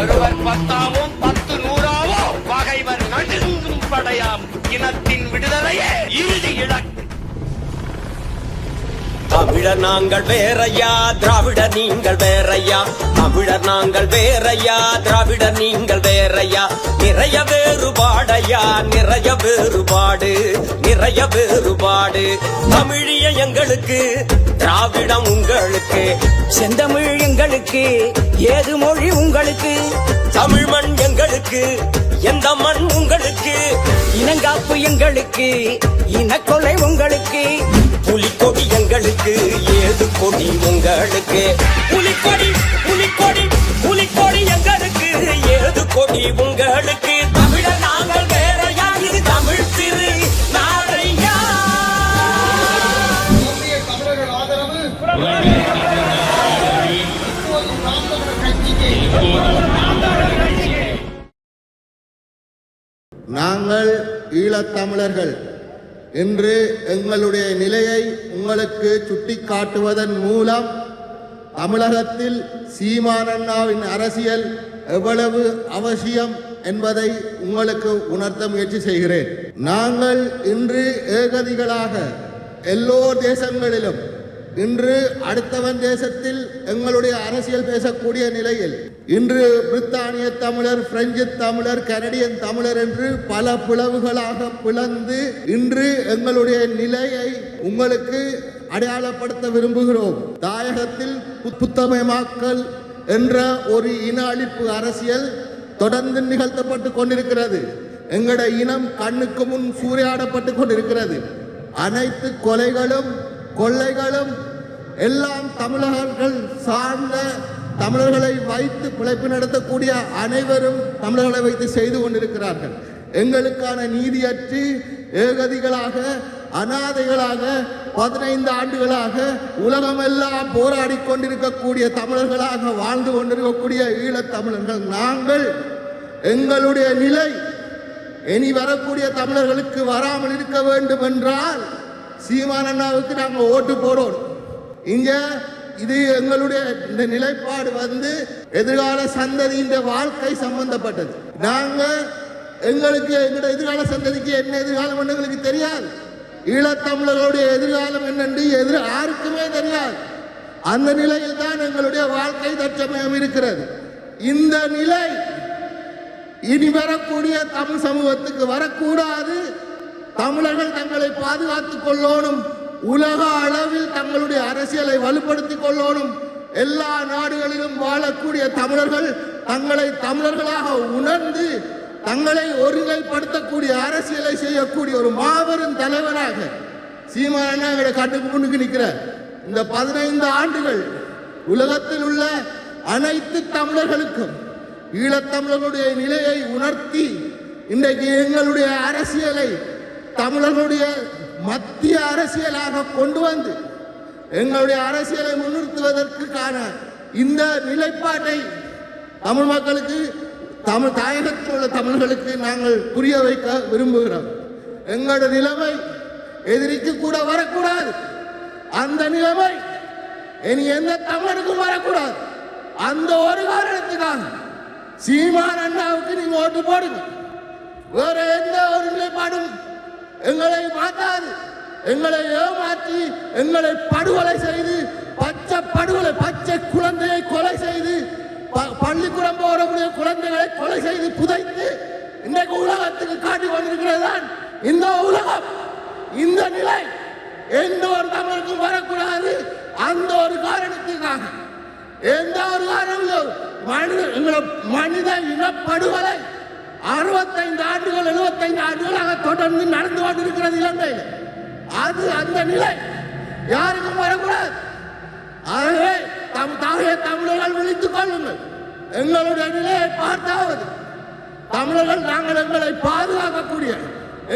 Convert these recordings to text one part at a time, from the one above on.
ஒருவர் பத்தாவும் 10 நூறாவும் பகைவர் நடுங்கும் படையாம் இனத்தின் விடுதலையே இறுதி இலக்கு. தமிழர் நாங்கள் வேறையா, திராவிடர் நீங்கள் வேறையா. தமிழர் நாங்கள் வேறையா, திராவிடர் நீங்கள் வேறையா. நிறைய வேறுபாடையா, நிறைய வேறுபாடு, நிறைய வேறுபாடு. தமிழிய எங்களுக்கு, திராவிடம் உங்களுக்கு, செந்தமிழ் எங்களுக்கு, ஏது மொழி உங்களுக்கு. தமிழ் மண் எங்களுக்கு, எந்த மண் உங்களுக்கு. இனங்காப்பு எங்களுக்கு, இனக்கொலை உங்களுக்கு. புலிக்கொடி எங்களுக்கு, ஏது கொடி உங்களுக்கு. புலிக்கொடி புலிக்கொடி புலிக்கொடி எங்களுக்கு, ஏது கொடி உங்களுக்கு. தமிழர் நாங்கள் வேறையா, இது தமிழ் திரு நாடையா. தமிழர்கள் ஆதரவு நாங்கள் ஈழத்தமிழர்கள் என்று எங்களுடைய நிலையை உங்களுக்கு சுட்டிக்காட்டுவதன் மூலம் தமிழகத்தில் சீமானண்ணாவின் அரசியல் எவ்வளவு அவசியம் என்பதை உங்களுக்கு உணர்த்த முயற்சி செய்கிறேன். நாங்கள் இன்று ஏகதிகளாக எல்லோர் தேசங்களிலும் இன்று அடுத்தவன் தேசத்தில் எங்களுடைய அரசியல் பேசக்கூடிய நிலையில் இன்று பிரித்தானிய தமிழர், பிரெஞ்சு தமிழர், கனடியன் தமிழர் என்று பல பிளவுகளாக பிளந்து இன்று எங்களுடைய நிலையை உங்களுக்கு அடையாளப்படுத்த விரும்புகிறோம். தாயகத்தில் புத்தமயமாக்கல் என்ற ஒரு இன அழிப்பு அரசியல் தொடர்ந்து நிகழ்த்தப்பட்டு கொண்டிருக்கிறது. எங்களுடைய இனம் கண்ணுக்கு முன் சூறையாடப்பட்டு கொண்டிருக்கிறது. அனைத்து கொலைகளும் கொள்ளைகளும் எல்லாம் தமிழர்கள் சார்ந்த தமிழர்களை வைத்து பிழைப்பு நடத்தக்கூடிய அனைவரும் தமிழர்களை வைத்து செய்து கொண்டிருக்கிறார்கள். எங்களுக்கான நீதியற்று ஏகதிகளாக அநாதைகளாக 15 ஆண்டுகளாக உலகமெல்லாம் போராடி கொண்டிருக்கக்கூடிய தமிழர்களாக வாழ்ந்து கொண்டிருக்கக்கூடிய ஈழத்தமிழர்கள் நாங்கள் எங்களுடைய நிலை இனி வரக்கூடிய தமிழர்களுக்கு வராமல் இருக்க வேண்டும் என்றால் சீமானண்ணாவுக்கு நாங்கள் ஓட்டு போடணும். இங்க இது எங்களுடைய இந்த நிலைப்பாடு எதிர்கால சந்ததியின் வாழ்க்கை சம்பந்தப்பட்டது. நாங்க எங்களுக்கு எங்களுடைய எதிர்கால சந்ததிக்கு என்ன எதிர்காலம் என்று எங்களுக்கு தெரியாது. ஈழத்தமிழர்களுடைய எதிர்காலம் என்னென்று யாருக்குமே தெரியாது. அந்த நிலையில் தான் எங்களுடைய வாழ்க்கை தற்சமயம் இருக்கிறது. இந்த நிலை இனி வரக்கூடிய தமிழ் சமூகத்துக்கு வரக்கூடாது. தமிழர்கள் தங்களை பாதுகாத்துக் கொள்ளணும். உலக அளவில் தங்களுடைய அரசியலை வலுப்படுத்திக் கொள்ளணும். எல்லா நாடுகளிலும் வாழக்கூடிய தமிழர்கள் தங்களை தமிழர்களாக உணர்ந்து தங்களை ஒருங்கிணைப்படுத்தக்கூடிய அரசியலை செய்யக்கூடிய ஒரு மாபெரும் தலைவராக சீமானண்ணா கட்டுக்கு முன்னுக்கு நிற்கிற இந்த 15 ஆண்டுகள் உலகத்தில் உள்ள அனைத்து தமிழர்களுக்கும் ஈழத்தமிழர்களுடைய நிலையை உணர்த்தி இன்றைக்கு எங்களுடைய அரசியலை தமிழர்களுடைய மத்திய அரசியலாக கொண்டு வந்து எங்களுடைய அரசியலை முன்னிறுத்துவதற்கான இந்த நிலைப்பாட்டை தமிழ் மக்களுக்கு, தமிழ் தாயகத்தில் உள்ள தமிழர்களுக்கு நாங்கள் புரிய வைக்க விரும்புகிறோம். எங்களுடைய நிலைமை எதிரிக்கு கூட வரக்கூடாது. அந்த நிலைமை இனி எந்த தமிழருக்கும் வரக்கூடாது. அந்த ஒரு காரணத்துக்காக சீமானண்ணாவுக்கு நீங்க ஓட்டு போடுங்க. வேற எந்த ஒரு நிலைப்பாடும் எங்களை மாற்றாது. எங்களை ஏமாற்றி எங்களை படுகொலை செய்து பச்சை குழந்தையை கொலை செய்து பள்ளிக்கூடம் போடக்கூடிய குழந்தைகளை கொலை செய்து புதைத்து இன்றைக்கு உலகத்துக்கு காட்டிக் கொண்டிருக்கிறதான் இந்த உலகம். இந்த நிலை எந்த ஒரு தமிழுக்கும் வரக்கூடாது. அந்த ஒரு காரணத்துக்காக எந்த ஒரு காரணம் மனித இனப்படுகொலை 65 ஆண்டுகள் 75 ஆண்டுகளாக தொடர்ந்து நடந்து கொண்டிருக்கிறது இலங்கையில். அது அந்த நிலை யாருக்கும் வரக்கூடாது. ஆகவே தமிழர்கள் விழித்துக் கொள்ளுங்கள். எங்களுடைய நிலையை பார்த்தாவது தமிழர்கள் நாங்கள் எங்களை பாதுகாக்கக்கூடிய,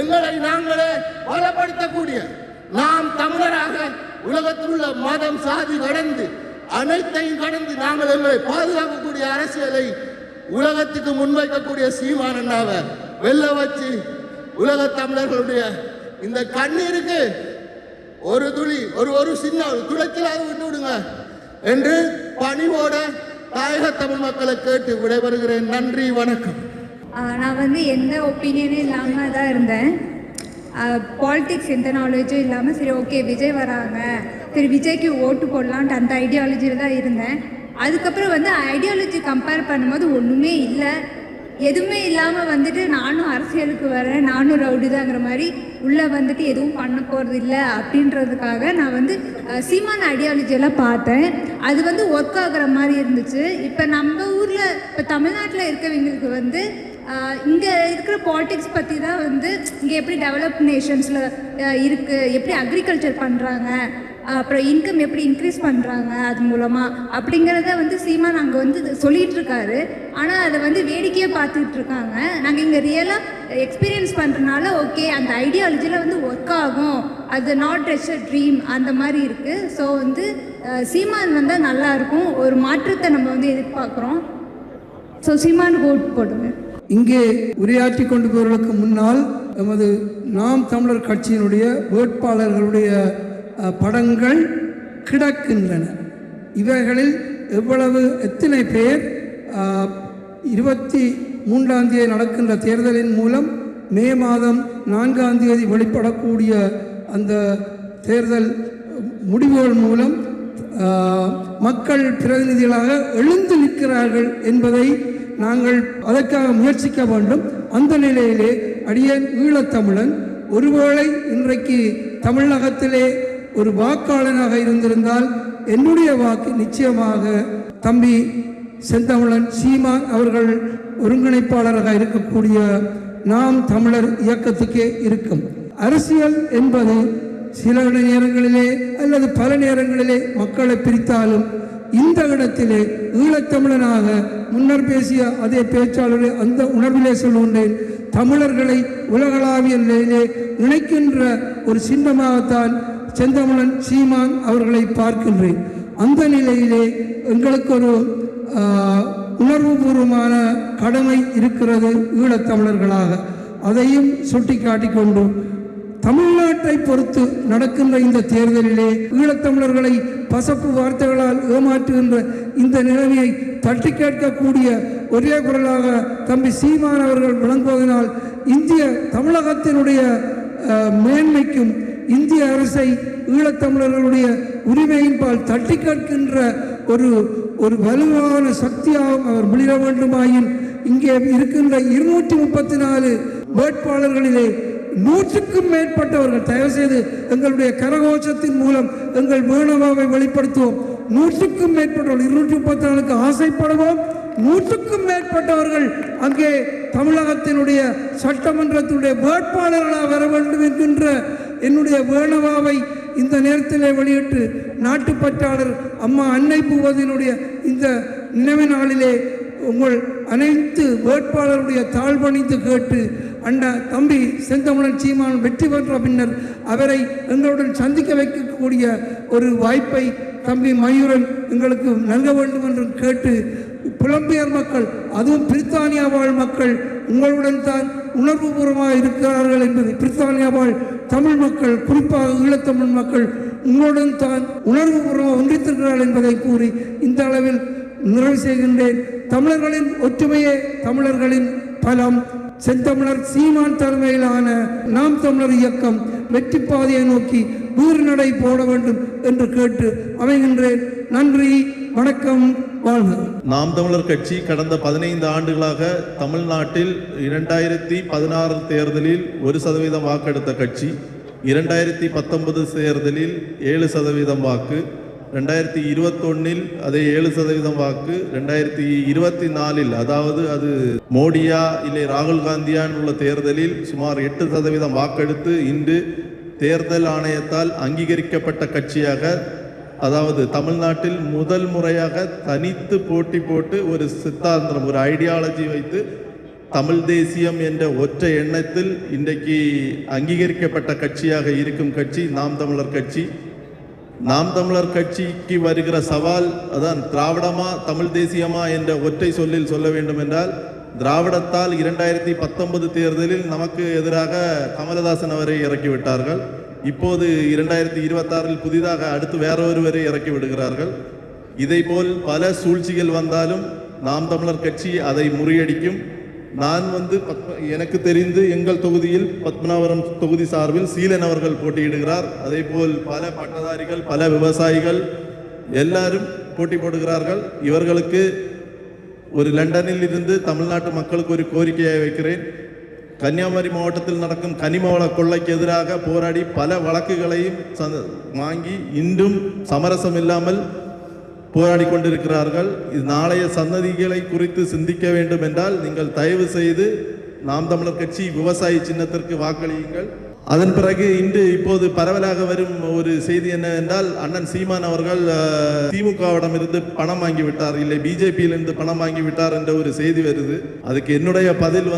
எங்களை நாங்களே பலப்படுத்தக்கூடிய, நாம் தமிழராக உலகத்தில் உள்ள மதம் சாதி கடந்து அனைத்தையும் கடந்து நாங்கள் எங்களை பாதுகாக்கக்கூடிய அரசியலை உலகத்துக்கு முன்வைக்கக்கூடிய சீமானண்ணாவை வெல்ல வச்சு உலக தமிழர்களுடைய இந்த கண்ணீருக்கு ஒரு துளி ஒரு சின்ன துளைச்சலாக விட்டு விடுங்க என்று பணிவோட தாயக தமிழ் மக்களை கேட்டு விடைபெறுகிறேன். நன்றி, வணக்கம். நான் வந்து எந்த ஒப்பீனியனும் இல்லாமல் தான் இருந்தேன். பாலிடிக்ஸ் எந்த நாலேஜும் இல்லாமல் சரி ஓகே விஜய் வராங்க, சரி விஜய்க்கு ஓட்டு போடலான்ட்டு அந்த ஐடியாலஜியில் தான் இருந்தேன். அதுக்கப்புறம் வந்து ஐடியாலஜி கம்பேர் பண்ணும்போது ஒன்றுமே இல்லை, எதுவுமே இல்லாமல் வந்துட்டு நானும் அரசியலுக்கு வரேன், நானும் ரவுடி தாங்கிற மாதிரி உள்ளே வந்துட்டு எதுவும் பண்ண போகிறது இல்லை அப்படின்றதுக்காக நான் வந்து சீமான் ஐடியாலஜியெல்லாம் பார்த்தேன். அது வந்து ஒர்க் ஆகுற மாதிரி இருந்துச்சு. இப்போ நம்ம ஊரில் இப்போ தமிழ்நாட்டில் இருக்கவங்களுக்கு வந்து இங்கே இருக்கிற பாலிடிக்ஸ் பற்றி தான் வந்து இங்கே எப்படி டெவலப் நேஷன்ஸில் இருக்குது, எப்படி அக்ரிகல்ச்சர் பண்ணுறாங்க, அப்புறம் இன்கம் எப்படி இன்க்ரீஸ் பண்ணுறாங்க அது மூலமாக அப்படிங்கிறத வந்து சீமான் அங்கே வந்து சொல்லிகிட்டு இருக்காரு. ஆனால் அதை வந்து வேடிக்கையாக பார்த்துட்டு இருக்காங்க. நாங்கள் இங்கே ரியலாக எக்ஸ்பீரியன்ஸ் பண்ணுறதுனால ஓகே அந்த ஐடியாலஜியில் வந்து ஒர்க் ஆகும், அது நாட் ரெச் அ ட்ரீம் அந்த மாதிரி இருக்குது. ஸோ வந்து சீமான் வந்தால் நல்லாயிருக்கும், ஒரு மாற்றத்தை நம்ம வந்து எதிர்பார்க்குறோம். ஸோ சீமானுக்கு ஓட்டு போடுங்க. இங்கே உரையாற்றி கொண்டு போவதற்கு முன்னால் நமது நாம் தமிழர் கட்சியினுடைய வேட்பாளர்களுடைய படங்கள் கிடக்கின்றன. இவைகளில் எத்தனை பேர் 23ஆம் தேதி நடக்கின்ற தேர்தலின் மூலம் மே மாதம் 4ஆம் தேதி வெளிப்படக்கூடிய அந்த தேர்தல் முடிவுகள் மூலம் மக்கள் பிரதிநிதிகளாக எழுந்து நிற்கிறார்கள் என்பதை நாங்கள் அதற்காக முயற்சிக்க வேண்டும். அந்த நிலையிலே அடியேன் ஈழத்தமிழன் ஒருவேளை இன்றைக்கு தமிழகத்திலே ஒரு வாக்காளனாக இருந்திருந்தால் என்னுடைய வாக்கு நிச்சயமாக தம்பி செந்தமிழன் சீமான் அவர்கள் ஒருங்கிணைப்பாளராக இருக்கக்கூடிய நாம் தமிழர் இயக்கத்துக்கே இருக்கும். அரசியல் என்பது சில நேரங்களிலே அல்லது பல நேரங்களிலே மக்களை பிரித்தாலும் இந்த இடத்திலே ஈழத்தமிழனாக முன்னர் பேசிய அதே பேச்சாளரை அந்த உணர்விலே சொல்லுகின்றேன். தமிழர்களை உலகளாவிய நிலையிலே இணைக்கின்ற ஒரு சின்னமாகத்தான் செந்தமிழன் சீமான் அவர்களை பார்க்கின்றேன். அந்த நிலையிலே எங்களுக்கு ஒரு உணர்வுபூர்வமான கடமை இருக்கிறது ஈழத்தமிழர்களாக. அதையும் சுட்டிக்காட்டிக் கொண்டு தமிழ்நாட்டை பொறுத்து நடக்கின்ற இந்த தேர்தலிலே ஈழத்தமிழர்களை பசப்பு வார்த்தைகளால் ஏமாற்றுகின்ற இந்த நிலைமையை தட்டி கேட்கக்கூடிய ஒரே குரலாக தம்பி சீமான் அவர்கள் விளங்குவதனால் இந்திய தமிழகத்தினுடைய மேன்மைக்கும் இந்திய அரசை ஈழத்தமிழர்களுடைய உரிமையின்பால் தட்டி கேட்கின்ற ஒரு வலுவான சக்தியாகவும் அவர் வெளியிட வேண்டுமாயின் இங்கே இருக்கின்ற 234 வேட்பாளர்களிலே 100க்கும் மேற்பட்டவர்கள் தயவு செய்து எங்களுடைய கரகோஷத்தின் மூலம் எங்கள் வேணவாவை வெளிப்படுத்துவோம். 100க்கும் மேற்பட்டவர்கள் 234க்கு ஆசைப்படுவோம். 100க்கும் மேற்பட்டவர்கள் அங்கே தமிழகத்தினுடைய சட்டமன்றத்தினுடைய வேட்பாளர்களாக வர வேண்டும் என்கின்ற என்னுடைய வேணவாவை இந்த நேரத்திலே வெளியிட்டு நாட்டுப்பற்றாளர் அம்மா அன்னை பூவதியினுடைய இந்த நினைவு நாளிலே உங்கள் அனைத்து வேட்பாளருடைய தாழ்வணிந்து கேட்டு அந்த தம்பி செந்தமிழன் சீமான் வெற்றி பெற்ற பின்னர் அவரை எங்களுடன் சந்திக்க வைக்கக்கூடிய ஒரு வாய்ப்பை தம்பி மயூரன் எங்களுக்கு நல்க வேண்டும் என்று கேட்டு புலம்பெயர் மக்கள் அதுவும் பிரித்தானியா வாழ் மக்கள் உங்களுடன் தான் உணர்வுபூர்வமாக இருக்கிறார்கள் என்பது பிரித்தானியா வாழ் தமிழ் மக்கள் குறிப்பாக ஈழத்தமிழ் மக்கள் உங்களுடன் தான் உணர்வுபூர்வமாக ஒன்றித்திருக்கிறார்கள் என்பதை கூறி இந்த அளவில் நிறைவு செய்கின்றேன். தமிழர்களின் ஒற்றுமையே தமிழர்களின் பலம். செந்தமிழர் சீமான் தலைமையிலான நாம் தமிழர் இயக்கம் வெற்றி பாதையை நோக்கி வீறுநடை போட வேண்டும் என்று கேட்டு அமைகின்றேன். நன்றி, வணக்கம், வாழ்க. நாம் தமிழர் கட்சி கடந்த 15 ஆண்டுகளாக தமிழ்நாட்டில் 2016 தேர்தலில் 1% வாக்கெடுத்த கட்சி. 2019 தேர்தலில் 7% வாக்கு, 2021 அதே 7% வாக்கு, 2024 அதாவது அது மோடியா இல்லை ராகுல் காந்தியான் உள்ள தேர்தலில் சுமார் 8% வாக்கெடுத்து இன்று தேர்தல் ஆணையத்தால் அங்கீகரிக்கப்பட்ட கட்சியாக, அதாவது தமிழ்நாட்டில் முதல் முறையாக தனித்து போட்டி போட்டு ஒரு சித்தாந்தம் ஒரு ஐடியாலஜி வைத்து தமிழ் தேசியம் என்ற ஒற்றை எண்ணத்தில் இன்றைக்கு அங்கீகரிக்கப்பட்ட கட்சியாக இருக்கும் கட்சி நாம் தமிழர் கட்சி. நாம் தமிழர் கட்சிக்கு வருகிற சவால் அதான் திராவிடமா தமிழ் தேசியமா என்ற ஒற்றை சொல்லில் சொல்ல வேண்டும் என்றால், திராவிடத்தால் 2019 தேர்தலில் நமக்கு எதிராக கமலஹாசன் அவரை இறக்கிவிட்டார்கள். இப்போது 2026 புதிதாக அடுத்து வேற ஒருவரை இறக்கி விடுகிறார்கள். இதேபோல் பல சூழ்ச்சிகள் வந்தாலும் நாம் தமிழர் கட்சி அதை முறியடிக்கும். நான் எனக்கு தெரிந்து எங்கள் தொகுதியில் பத்மநாபபுரம் தொகுதி சார்பில் சீலன் அவர்கள் போட்டியிடுகிறார். அதேபோல் பல பட்டதாரிகள், பல விவசாயிகள் எல்லாரும் போட்டி போடுகிறார்கள். இவர்களுக்கு ஒரு லண்டனில் இருந்து தமிழ்நாட்டு மக்களுக்கு ஒரு கோரிக்கையை வைக்கிறேன். கன்னியாகுமரி மாவட்டத்தில் நடக்கும் கனிமவள கொள்ளைக்கு எதிராக போராடி பல வழக்குகளையும் வாங்கி இன்றும் சமரசம் இல்லாமல் போராடி கொண்டிருக்கிறார்கள். இது நாளைய சந்ததிகளை குறித்து சிந்திக்க வேண்டும் என்றால் நீங்கள் தயவு செய்து நாம் தமிழர் கட்சி விவசாயி சின்னத்திற்கு வாக்களியுங்கள். அதன் பிறகு இப்போது பரவலாக வரும் ஒரு செய்தி என்னவென்றால், அண்ணன் சீமான் அவர்கள் திமுகவிடம் இருந்து பணம் வாங்கிவிட்டார், இல்லை பிஜேபியிலிருந்து பணம் வாங்கிவிட்டார் என்ற ஒரு செய்தி வருது. அதுக்கு என்னுடைய பதில்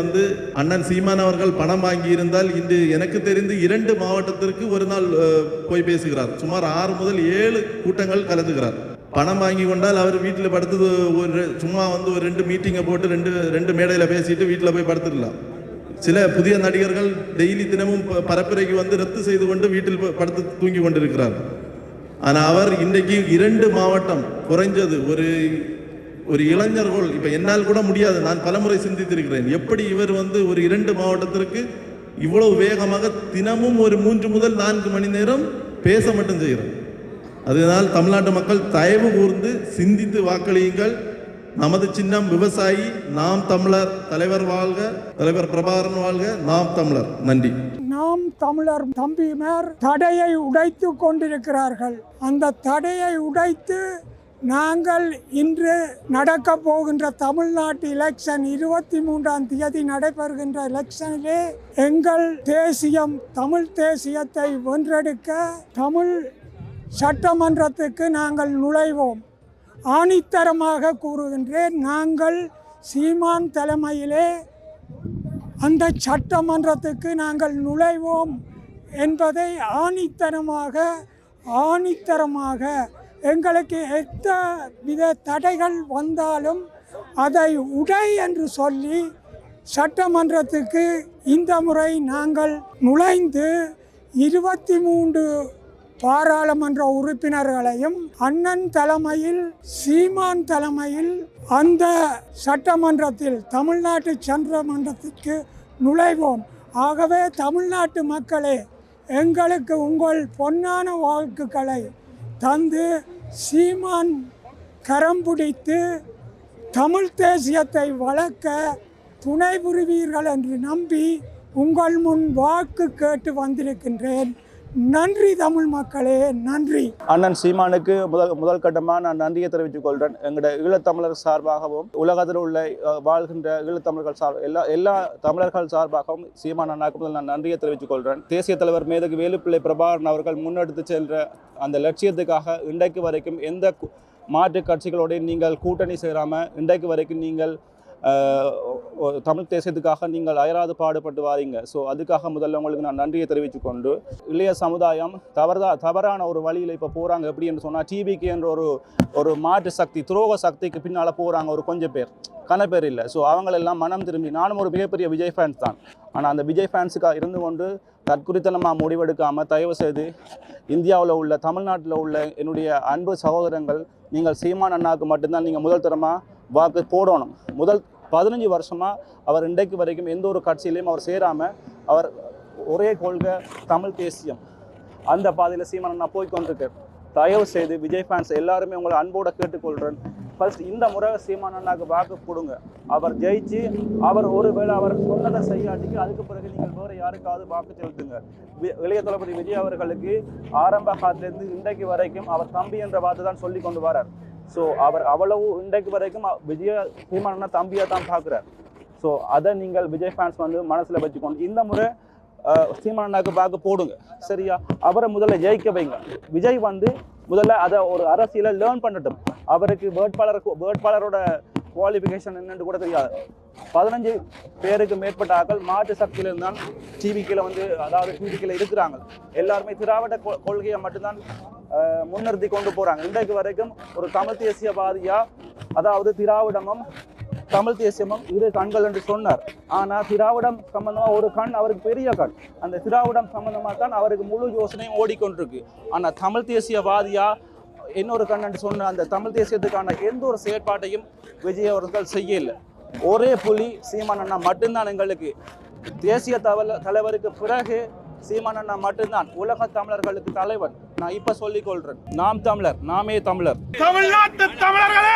அண்ணன் சீமான் அவர்கள் பணம் வாங்கி இருந்தால் இன்று எனக்கு தெரிந்து 2 மாவட்டத்திற்கு ஒரு நாள் போய் பேசுகிறார். சுமார் 6 முதல் 7 கூட்டங்கள் கலந்துகிறார். பணம் வாங்கி கொண்டால் அவர் வீட்டில் படுத்து சும்மா ஒரு 2 மீட்டிங்கை போட்டு ரெண்டு மேடையில் பேசிட்டு வீட்டில் போய் படுத்துடலாம். சில புதிய நடிகர்கள் டெய்லி தினமும் பரப்புரைக்கு ரத்து செய்து கொண்டு வீட்டில் படுத்து தூங்கி கொண்டிருக்கிறார். ஆனால் அவர் இன்றைக்கு 2 மாவட்டம் குறைஞ்சது ஒரு இளைஞர்கள், இப்போ என்னால் கூட முடியாது, நான் பலமுறை சிந்தித்திருக்கிறேன், எப்படி இவர் ஒரு 2 மாவட்டத்திற்கு இவ்வளவு வேகமாக தினமும் ஒரு 3 முதல் 4 மணி நேரம் பேச மட்டும் செய்கிறார். அதனால் தமிழ்நாட்டு மக்கள் தயவு கூர்ந்து சிந்தித்து வாக்களியுங்கள். நமது சின்னம் விவசாயி, நாம் தமிழர். தலைவர் வாழ்க, தலைவர் பிரபாகரன் வாழ்க, நாம் தமிழர். நன்றி. நாம் தமிழர் தம்பிமார் தடையை உடைத்து கொண்டிருக்கிறார்கள். அந்த தடையை உடைத்து நாங்கள் இன்று நடக்க போகின்ற தமிழ்நாட்டு எலெக்ஷன் 23ஆம் தேதி நடைபெறுகின்ற எலெக்ஷனிலே எங்கள் தேசியம், தமிழ் தேசியத்தை வென்றெடுக்க தமிழ் சட்டமன்றத்துக்கு நாங்கள் நுழைவோம். ஆணித்தரமாக கூறுகின்றேன், நாங்கள் சீமான் தலைமையிலே அந்த சட்டமன்றத்துக்கு நாங்கள் நுழைவோம் என்பதை ஆணித்தரமாக எங்களுக்கு எத்தவித தடைகள் வந்தாலும் அதை உடை என்று சொல்லி சட்டமன்றத்துக்கு இந்த முறை நாங்கள் நுழைந்து 23 பாராளுமன்ற உறுப்பினர்களையும் அண்ணன் தலைமையில், சீமான் தலைமையில் அந்த சட்டமன்றத்தில், தமிழ்நாட்டு சட்டமன்றத்திற்கு நுழைவோம். ஆகவே தமிழ்நாட்டு மக்களே, எங்களுக்கு உங்கள் பொன்னான வாக்குகளை தந்து சீமான் கரம் பிடித்து தமிழ் தேசியத்தை வளர்க்க துணை புரிவீர்கள் என்று நம்பி உங்கள் முன் வாக்கு கேட்டு வந்திருக்கின்றேன். நன்றி தமிழ் மக்களே, நன்றி. அண்ணன் சீமானுக்கு முதல் கட்டமாக நான் நன்றியை தெரிவித்துக் கொள்கிறேன். எங்களுடைய ஈழத்தமிழர் சார்பாகவும் உலகத்தில் உள்ள வாழ்கின்ற ஈழத்தமிழர்கள் எல்லா தமிழர்கள் சார்பாகவும் சீமான் அண்ணாக்கு முதல் நான் நன்றியை தெரிவித்துக் கொள்கிறேன். தேசிய தலைவர் மேதகு வேலுப்பிள்ளை பிரபாகரன் அவர்கள் முன்னெடுத்து சென்ற அந்த லட்சியத்துக்காக இன்றைக்கு வரைக்கும் எந்த மாற்று கட்சிகளோடு நீங்கள் கூட்டணி சேராமல் இன்றைக்கு வரைக்கும் நீங்கள் தமிழ் தேசியத்துக்காக நீங்கள் அயராது பாடுபட்டு வாரீங்க. ஸோ அதுக்காக முதல்ல உங்களுக்கு நான் நன்றியை தெரிவித்து கொண்டு, இளைய சமுதாயம் தவறான ஒரு வழியில் இப்போ போகிறாங்க. எப்படின்னு சொன்னால், டிவிக்கு என்ற ஒரு மாற்று சக்தி, துரோக சக்திக்கு பின்னால் போகிறாங்க ஒரு கொஞ்சம் பேர், கனப்பேர் இல்லை. ஸோ அவங்களெல்லாம் மனம் திரும்பி, நானும் ஒரு மிகப்பெரிய விஜய் ஃபேன்ஸ் தான், ஆனால் அந்த விஜய் ஃபேன்ஸுக்காக இருந்து கொண்டு தற்குறித்தனமாக முடிவெடுக்காமல் தயவு செய்து இந்தியாவில் உள்ள, தமிழ்நாட்டில் உள்ள என்னுடைய அன்பு சகோதரங்கள், நீங்கள் சீமான் அண்ணாவுக்கு மட்டும்தான் நீங்கள் முதல் தரமாக வாக்கு போடணும். முதல் 15 வருஷமாக அவர் இன்றைக்கு வரைக்கும் எந்த ஒரு கட்சியிலையும் அவர் சேராமல் அவர் ஒரே கொள்கை தமிழ் தேசியம், அந்த பாதையில் சீமான் அண்ணா போய்கொண்டிருக்கார். தயவு செய்து விஜய் ஃபேன்ஸ் எல்லாருமே உங்களை அன்போடு கேட்டுக்கொள்கிறேன். ஃபர்ஸ்ட் இந்த முறை சீமான் அண்ணாவுக்கு வாக்கு போடுங்க. அவர் ஜெயிச்சு அவர் ஒருவேளை அவர் சொன்னதை செய்யாட்டிக்கு அதுக்கு பிறகு நீங்கள் வேறு யாருக்காவது வாக்கு செலுத்துங்க. இளைய தளபதி விஜய் அவர்களுக்கு ஆரம்ப காலத்திலிருந்து இன்றைக்கு வரைக்கும் அவர் தம்பி என்ற வார்த்தை தான் சொல்லி கொண்டு வரார். ஸோ அவர் அவ்வளவு இன்றைக்கு வரைக்கும் சீமான் அண்ணா தம்பியாக தான் பார்க்குறார். ஸோ அதை நீங்கள் விஜய் ஃபேன்ஸ் மனசில் வச்சுக்கொண்டு இந்த முறை சீமான் அண்ணாவுக்கு வாக்கு போடுங்க. சரியா? அவரை முதல்ல ஜெயிக்க வைங்க. விஜய் முதல்ல அதை ஒரு அரசியலை லேர்ன் பண்ணட்டும். அவருக்கு வேட்பாளரோட குவாலிஃபிகேஷன் என்னன்னு கூட தெரியாது. 15 பேருக்கு மேற்பட்ட ஆக்கள் மாற்று சக்தியில் இருந்தால் டிவிக்கில் அதாவது டிவிக்கில் இருக்கிறாங்க. எல்லாருமே திராவிட கொள்கையை மட்டும்தான் முன்னிறுத்தி கொண்டு போகிறாங்க. இன்றைக்கு வரைக்கும் ஒரு தமிழ் தேசியவாதியாக, அதாவது திராவிடமும் தமிழ் தேசியமும் இரு கண்கள் என்று சொன்னார். ஆனால் திராவிடம் சம்பந்தமாக ஒரு கண் அவருக்கு பெரிய கண். அந்த திராவிடம் சம்பந்தமாக தான் அவருக்கு முழு யோசனையும் ஓடிக்கொண்டிருக்கு. ஆனால் தமிழ் தேசியவாதியாக இன்னொரு கண்ணன் சொன்ன அந்த தமிழ் தேசியத்துக்கான எந்த ஒரு செயற்பாட்டையும் விஜய் அவர்கள் செய்யல. ஒரே புலி சீமான் அண்ணா மட்டும்தான் எங்களுக்கு தேசிய தலைவருக்கு பிறகு சீமான் அண்ணா மட்டும்தான் உலக தமிழர்களுக்கு தலைவன். நான் இப்ப சொல்லிக் கொள்றேன், நாம் தமிழர், நாமே தமிழர். தமிழ்நாட்டு தமிழர்களே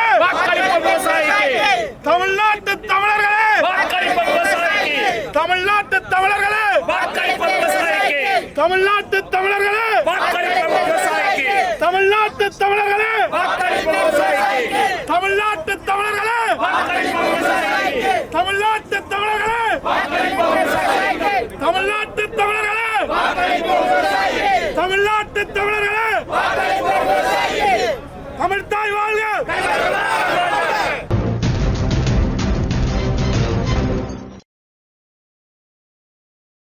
தமிழ்நாட்டு தமிழர்களே தமிழ்நாட்டு தமிழர்களே தமிழ்நாட்டு தமிழர்களே தமிழ்நாட்டு தமிழர்களே தமிழ்நாட்டு தமிழர்களே தமிழ்நாட்டு தமிழர்களே தமிழ்நாட்டு தமிழர்களே தமிழ்நாட்டு தமிழர்களே தமிழ்தாய் வாழ்க.